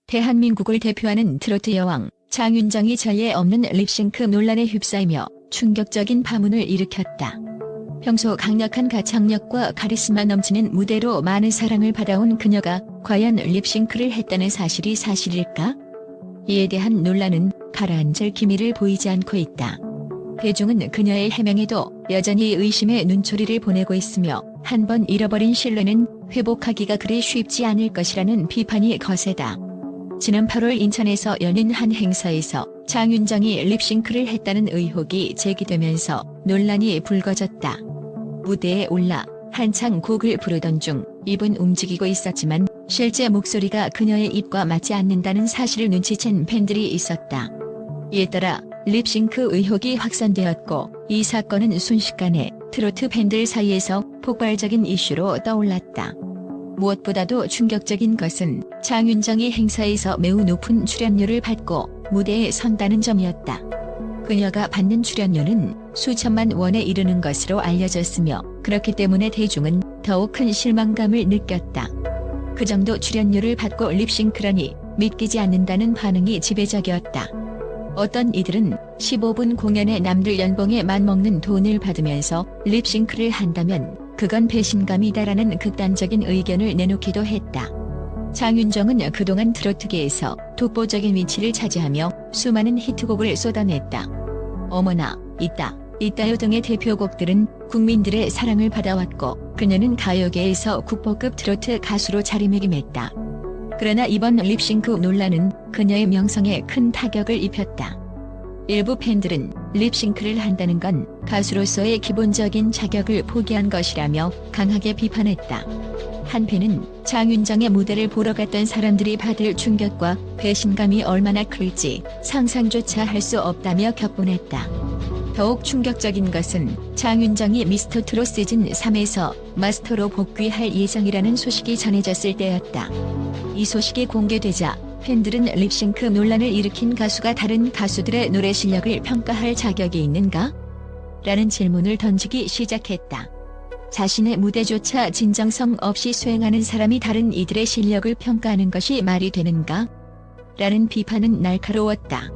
대한민국을 대표하는 트로트 여왕 장윤정이 전례 없는 립싱크 논란에 휩싸이며 충격적인 파문을 일으켰다. 평소 강력한 가창력과 카리스마 넘치는 무대로 많은 사랑을 받아온 그녀가 과연 립싱크를 했다는 사실이 사실일까? 이에 대한 논란은 가라앉을 기미를 보이지 않고 있다. 대중은 그녀의 해명에도 여전히 의심의 눈초리를 보내고 있으며 한 번 잃어버린 신뢰는 회복하기가 그리 쉽지 않을 것이라는 비판이 거세다. 지난 8월 인천에서 열린 한 행사에서 장윤정이 립싱크를 했다는 의혹이 제기되면서 논란이 불거졌다. 무대에 올라 한창 곡을 부르던 중 입은 움직이고 있었지만 실제 목소리가 그녀의 입과 맞지 않는다는 사실을 눈치챈 팬들이 있었다. 이에 따라 립싱크 의혹이 확산되었고 이 사건은 순식간에 트로트 팬들 사이에서 폭발적인 이슈로 떠올랐다. 무엇보다도 충격적인 것은 장윤정이 행사에서 매우 높은 출연료를 받고 무대에 선다는 점이었다. 그녀가 받는 출연료는 수천만 원에 이르는 것으로 알려졌으며 그렇기 때문에 대중은 더욱 큰 실망감을 느꼈다. 그 정도 출연료를 받고 립싱크라니 믿기지 않는다는 반응이 지배적이었다. 어떤 이들은 15분 공연에 남들 연봉에 맞먹는 돈을 받으면서 립싱크를 한다면 그건 배신감이다라는 극단적인 의견을 내놓기도 했다. 장윤정은 그동안 트로트계에서 독보적인 위치를 차지하며 수많은 히트곡을 쏟아냈다. 어머나, 있다요 등의 대표곡들은 국민들의 사랑을 받아왔고 그녀는 가요계에서 국보급 트로트 가수로 자리매김했다. 그러나 이번 립싱크 논란은 그녀의 명성에 큰 타격을 입혔다. 일부 팬들은 립싱크를 한다는 건 가수로서의 기본적인 자격을 포기한 것이라며 강하게 비판했다. 한 팬은 장윤정의 무대를 보러 갔던 사람들이 받을 충격과 배신감이 얼마나 클지 상상조차 할 수 없다며 격분했다. 더욱 충격적인 것은 장윤정이 미스터트롯 시즌 3에서 마스터로 복귀할 예정이라는 소식이 전해졌을 때였다. 이 소식이 공개되자 팬들은 립싱크 논란을 일으킨 가수가 다른 가수들의 노래 실력을 평가할 자격이 있는가? 라는 질문을 던지기 시작했다. 자신의 무대조차 진정성 없이 수행하는 사람이 다른 이들의 실력을 평가하는 것이 말이 되는가? 라는 비판은 날카로웠다.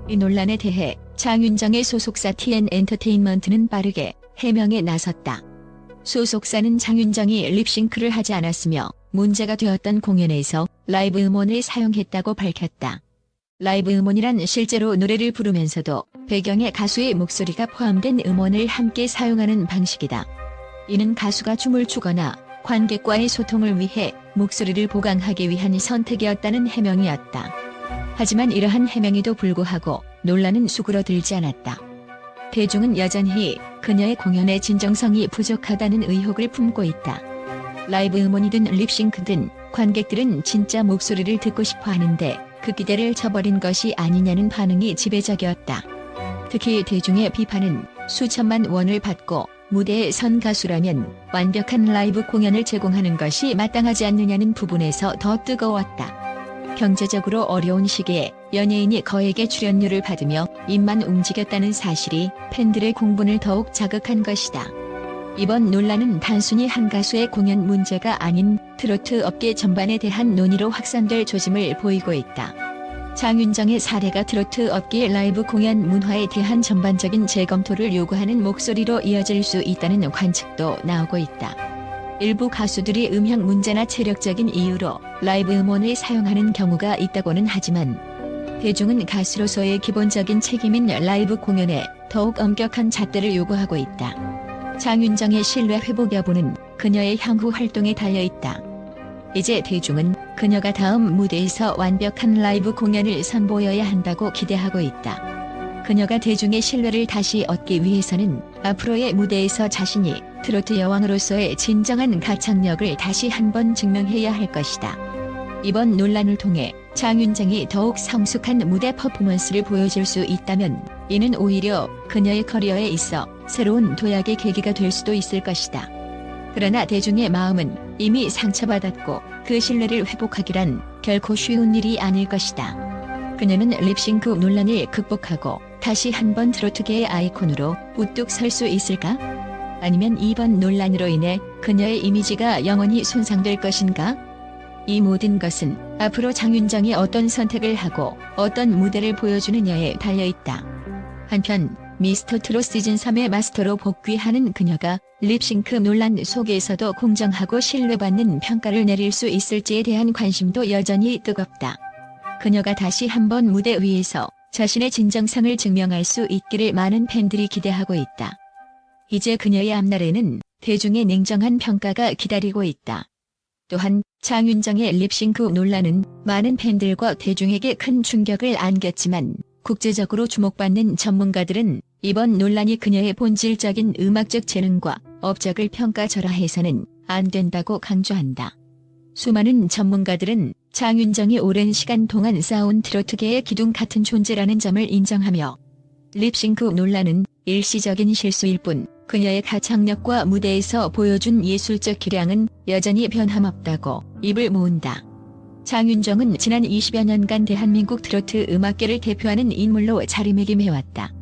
이 논란에 대해 장윤정의 소속사 TN 엔터테인먼트는 빠르게 해명에 나섰다. 소속사는 장윤정이 립싱크를 하지 않았으며 문제가 되었던 공연에서 라이브 음원을 사용했다고 밝혔다. 라이브 음원이란 실제로 노래를 부르면서도 배경에 가수의 목소리가 포함된 음원을 함께 사용하는 방식이다. 이는 가수가 춤을 추거나 관객과의 소통을 위해 목소리를 보강하기 위한 선택이었다는 해명이었다. 하지만 이러한 해명에도 불구하고 논란은 수그러들지 않았다. 대중은 여전히 그녀의 공연의 진정성이 부족하다는 의혹을 품고 있다. 라이브 음원이든 립싱크든 관객들은 진짜 목소리를 듣고 싶어 하는데 그 기대를 저버린 것이 아니냐는 반응이 지배적이었다. 특히 대중의 비판은 수천만 원을 받고 무대에 선 가수라면 완벽한 라이브 공연을 제공하는 것이 마땅하지 않느냐는 부분에서 더 뜨거웠다. 경제적으로 어려운 시기에 연예인이 거액의 출연료를 받으며 입만 움직였다는 사실이 팬들의 공분을 더욱 자극한 것이다. 이번 논란은 단순히 한 가수의 공연 문제가 아닌 트로트 업계 전반에 대한 논의로 확산될 조짐을 보이고 있다. 장윤정의 사례가 트로트 업계의 라이브 공연 문화에 대한 전반적인 재검토를 요구하는 목소리로 이어질 수 있다는 관측도 나오고 있다. 일부 가수들이 음향 문제나 체력적인 이유로 라이브 음원을 사용하는 경우가 있다고는 하지만 대중은 가수로서의 기본적인 책임인 라이브 공연에 더욱 엄격한 잣대를 요구하고 있다. 장윤정의 신뢰 회복 여부는 그녀의 향후 활동에 달려있다. 이제 대중은 그녀가 다음 무대에서 완벽한 라이브 공연을 선보여야 한다고 기대하고 있다. 그녀가 대중의 신뢰를 다시 얻기 위해서는 앞으로의 무대에서 자신이 트로트 여왕으로서의 진정한 가창력을 다시 한번 증명해야 할 것이다. 이번 논란을 통해 장윤정이 더욱 성숙한 무대 퍼포먼스를 보여줄 수 있다면 이는 오히려 그녀의 커리어에 있어 새로운 도약의 계기가 될 수도 있을 것이다. 그러나 대중의 마음은 이미 상처받았고 그 신뢰를 회복하기란 결코 쉬운 일이 아닐 것이다. 그녀는 립싱크 논란을 극복하고 다시 한번 트로트계의 아이콘으로 우뚝 설 수 있을까? 아니면 이번 논란으로 인해 그녀의 이미지가 영원히 손상될 것인가? 이 모든 것은 앞으로 장윤정이 어떤 선택을 하고 어떤 무대를 보여주느냐에 달려있다. 한편 미스터 트롯 시즌3의 마스터로 복귀하는 그녀가 립싱크 논란 속에서도 공정하고 신뢰받는 평가를 내릴 수 있을지에 대한 관심도 여전히 뜨겁다. 그녀가 다시 한번 무대 위에서 자신의 진정성을 증명할 수 있기를 많은 팬들이 기대하고 있다. 이제 그녀의 앞날에는 대중의 냉정한 평가가 기다리고 있다. 또한 장윤정의 립싱크 논란은 많은 팬들과 대중에게 큰 충격을 안겼지만 국제적으로 주목받는 전문가들은 이번 논란이 그녀의 본질적인 음악적 재능과 업적을 평가절하해서는 안 된다고 강조한다. 수많은 전문가들은 장윤정이 오랜 시간 동안 쌓아온 트로트계의 기둥 같은 존재라는 점을 인정하며 립싱크 논란은 일시적인 실수일 뿐 그녀의 가창력과 무대에서 보여준 예술적 기량은 여전히 변함없다고 입을 모은다. 장윤정은 지난 20여 년간 대한민국 트로트 음악계를 대표하는 인물로 자리매김해왔다.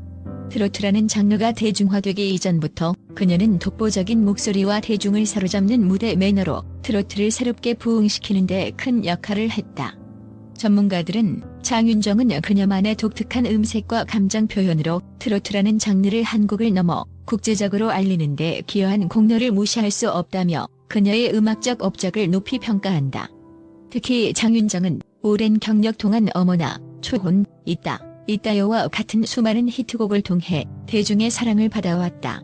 트로트라는 장르가 대중화되기 이전부터 그녀는 독보적인 목소리와 대중을 사로잡는 무대 매너로 트로트를 새롭게 부흥시키는 데 큰 역할을 했다. 전문가들은 장윤정은 그녀만의 독특한 음색과 감정 표현으로 트로트라는 장르를 한국을 넘어 국제적으로 알리는 데 기여한 공로를 무시할 수 없다며 그녀의 음악적 업적을 높이 평가한다. 특히 장윤정은 오랜 경력 동안 어머나, 초혼, 있다요와 같은 수많은 히트곡을 통해 대중의 사랑을 받아왔다.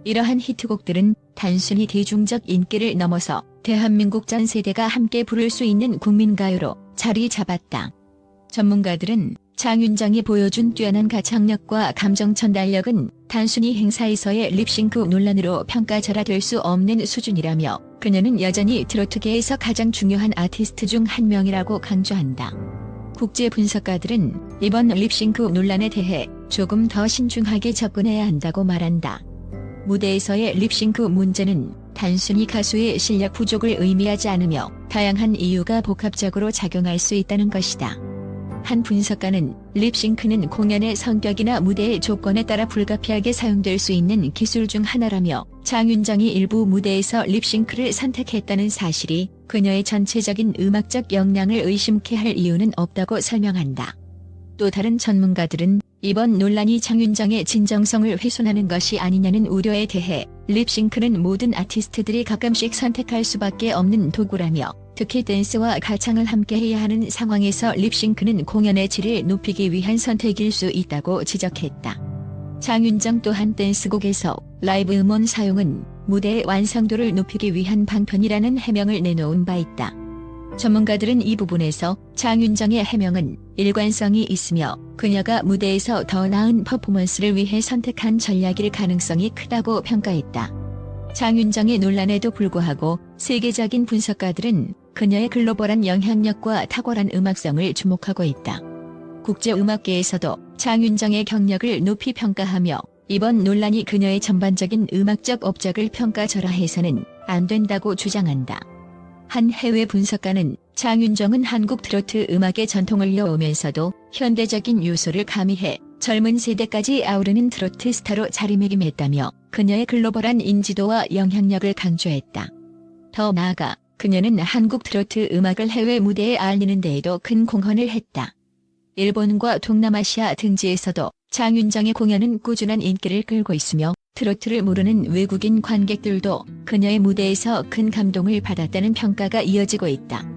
이러한 히트곡들은 단순히 대중적 인기를 넘어서 대한민국 전 세대가 함께 부를 수 있는 국민가요로 자리 잡았다. 전문가들은 장윤정이 보여준 뛰어난 가창력과 감정 전달력은 단순히 행사에서의 립싱크 논란으로 평가절하될 수 없는 수준이라며 그녀는 여전히 트로트계에서 가장 중요한 아티스트 중 한 명이라고 강조한다. 국제 분석가들은 이번 립싱크 논란에 대해 조금 더 신중하게 접근해야 한다고 말한다. 무대에서의 립싱크 문제는 단순히 가수의 실력 부족을 의미하지 않으며 다양한 이유가 복합적으로 작용할 수 있다는 것이다. 한 분석가는 립싱크는 공연의 성격이나 무대의 조건에 따라 불가피하게 사용될 수 있는 기술 중 하나라며 장윤정이 일부 무대에서 립싱크를 선택했다는 사실이 그녀의 전체적인 음악적 역량을 의심케 할 이유는 없다고 설명한다. 또 다른 전문가들은 이번 논란이 장윤정의 진정성을 훼손하는 것이 아니냐는 우려에 대해 립싱크는 모든 아티스트들이 가끔씩 선택할 수밖에 없는 도구라며 특히 댄스와 가창을 함께 해야 하는 상황에서 립싱크는 공연의 질을 높이기 위한 선택일 수 있다고 지적했다. 장윤정 또한 댄스곡에서 라이브 음원 사용은 무대의 완성도를 높이기 위한 방편이라는 해명을 내놓은 바 있다. 전문가들은 이 부분에서 장윤정의 해명은 일관성이 있으며 그녀가 무대에서 더 나은 퍼포먼스를 위해 선택한 전략일 가능성이 크다고 평가했다. 장윤정의 논란에도 불구하고 세계적인 분석가들은 그녀의 글로벌한 영향력과 탁월한 음악성을 주목하고 있다. 국제음악계에서도 장윤정의 경력을 높이 평가하며 이번 논란이 그녀의 전반적인 음악적 업적을 평가절하해서는 안 된다고 주장한다. 한 해외 분석가는 장윤정은 한국 트로트 음악의 전통을 이어오면서도 현대적인 요소를 가미해 젊은 세대까지 아우르는 트로트 스타로 자리매김했다며 그녀의 글로벌한 인지도와 영향력을 강조했다. 더 나아가 그녀는 한국 트로트 음악을 해외 무대에 알리는 데에도 큰 공헌을 했다. 일본과 동남아시아 등지에서도 장윤정의 공연은 꾸준한 인기를 끌고 있으며 트로트를 모르는 외국인 관객들도 그녀의 무대에서 큰 감동을 받았다는 평가가 이어지고 있다.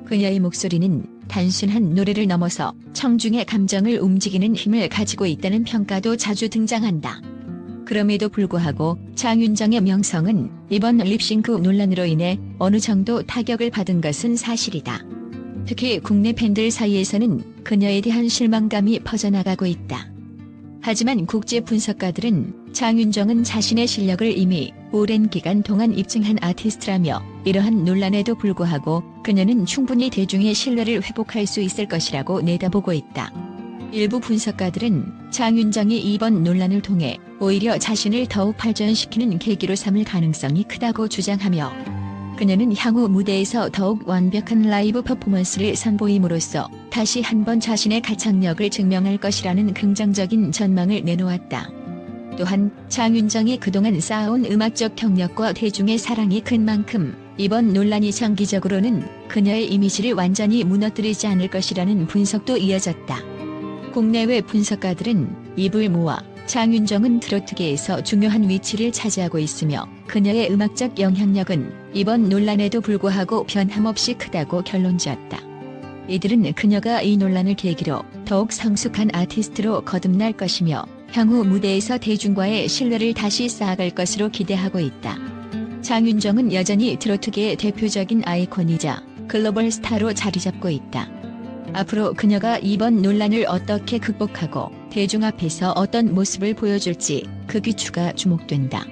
그녀의 목소리는 단순한 노래를 넘어서 청중의 감정을 움직이는 힘을 가지고 있다는 평가도 자주 등장한다. 그럼에도 불구하고 장윤정의 명성은 이번 립싱크 논란으로 인해 어느 정도 타격을 받은 것은 사실이다. 특히 국내 팬들 사이에서는 그녀에 대한 실망감이 퍼져나가고 있다. 하지만 국제 분석가들은 장윤정은 자신의 실력을 이미 오랜 기간 동안 입증한 아티스트라며 이러한 논란에도 불구하고 그녀는 충분히 대중의 신뢰를 회복할 수 있을 것이라고 내다보고 있다. 일부 분석가들은 장윤정이 이번 논란을 통해 오히려 자신을 더욱 발전시키는 계기로 삼을 가능성이 크다고 주장하며 그녀는 향후 무대에서 더욱 완벽한 라이브 퍼포먼스를 선보임으로써 다시 한번 자신의 가창력을 증명할 것이라는 긍정적인 전망을 내놓았다. 또한 장윤정이 그동안 쌓아온 음악적 경력과 대중의 사랑이 큰 만큼 이번 논란이 장기적으로는 그녀의 이미지를 완전히 무너뜨리지 않을 것이라는 분석도 이어졌다. 국내외 분석가들은 입을 모아 장윤정은 트로트계에서 중요한 위치를 차지하고 있으며 그녀의 음악적 영향력은 이번 논란에도 불구하고 변함없이 크다고 결론지었다. 이들은 그녀가 이 논란을 계기로 더욱 성숙한 아티스트로 거듭날 것이며 향후 무대에서 대중과의 신뢰를 다시 쌓아갈 것으로 기대하고 있다. 장윤정은 여전히 트로트계의 대표적인 아이콘이자 글로벌 스타로 자리잡고 있다. 앞으로 그녀가 이번 논란을 어떻게 극복하고 대중 앞에서 어떤 모습을 보여줄지 그 귀추가 주목된다.